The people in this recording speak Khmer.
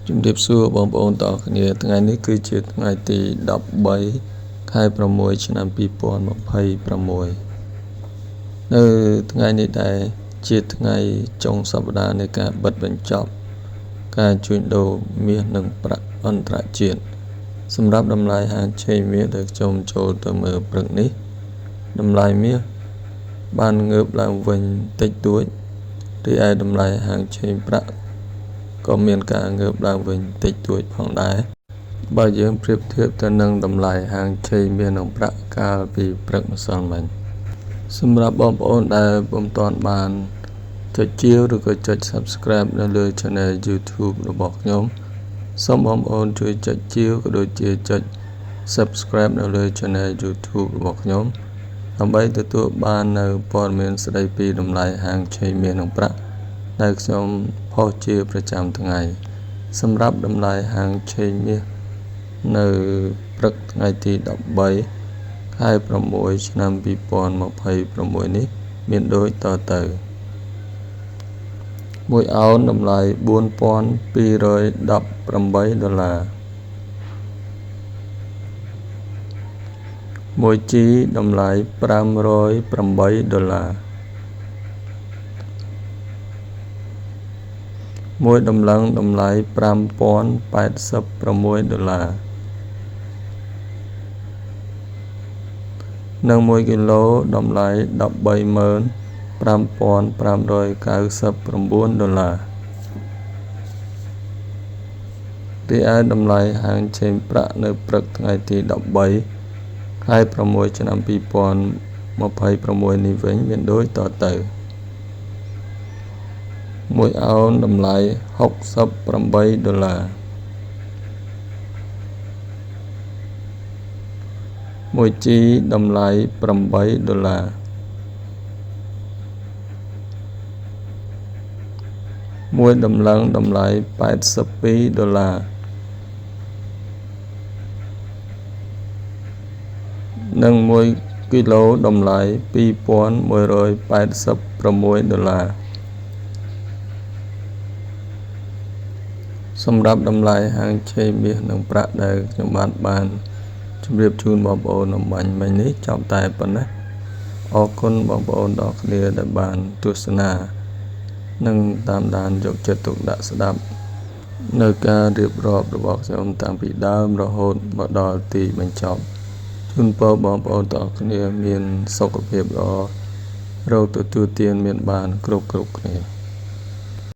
ជំរាបសួរបងប្អូនទាំងអស់គ្នាថ្ងៃនេះគឺជាថ្ងៃទី13ខែ6ឆ្នាំ2026នៅថ្ងៃនេះដែរជាថ្ងៃចុងសប្តាហ៍នៃការបិទបញ្ចប់ការជួញដូរមាសនិងប្រាក់អន្តរជាតិសម្រាប់តម្លៃហាងឆេងមាសដែលខ្ញុំចូលទៅមើលព្រឹកនេះតម្លៃមាសបានងើបឡើងវិញតិចតួចរីឯតម្លៃហាងឆេងប្រាក់ក៏មានការងើបឡើងវិញតិចតួចផងដែរបើយើងប្រៀបធៀបទៅនឹងតម្លៃហាងឆេងមាសនិងប្រាក់កាលពីព្រឹកម្សិលមិញសម្រាប់បងប្អូនដែលពុំទាន់បានចុចជាវឬក៏ចុច Subscribe នៅលើ Channel YouTube របស់ខ្ញុំសូមបងប្អូនជួយចុចជាវក៏ដូចជាចុច Subscribe នៅលើ Channel YouTube របស់ខ្ញុំដើម្បីទទួលបាននៅព័ត៌មានស្តីពីតម្លៃហាងឆេងមាសនិងប្រាក់ដែលខ្ញុំផុសជាប្រចាំថ្ងៃសម្រាប់តម្លៃហាងឆេងមាសនៅព្រឹកថ្ងៃទី13ខែ6ឆ្នាំ2026នេះមានដូចតទៅ1អោនតម្លៃ$4,218 1ជីតម្លៃ$508 មួយដំឡឹងតម្លៃ$5,086 និង1គីឡូតម្លៃ$135,599 រីឯតម្លៃហាងឆេងប្រាក់នៅព្រឹកថ្ងៃទី13ខែ6ឆ្នាំ2026នេះវិញមានដូចតទៅ1អោនតម្លៃ$68 1ជីតម្លៃ$8 មួយដំឡឹងតម្លៃ$82 និង1គីឡូតម្លៃ$2,186 សម្រាប់តម្លៃហាងឆេងមាសនិងប្រាក់ដែលខ្ញុំបានជម្រាបជូនបងប្អូនអំបញ្ញមិញនេះចប់តែប៉ុណ្ណេះអរគុណបងប្អូនទាំងគ្នាដែលបានទស្សនានិងតាមដានយកចិត្តទុកដាក់ស្ដាប់នៅការរៀបរាប់របស់ខ្ញុំតាំងពីដើមរហូតមកដល់ទីបញ្ចប់ជូនពរបងប្អូនទាំងគ្នាមានសុខភាពល្អរកទទួលទានមានបានគ្រប់គ្នា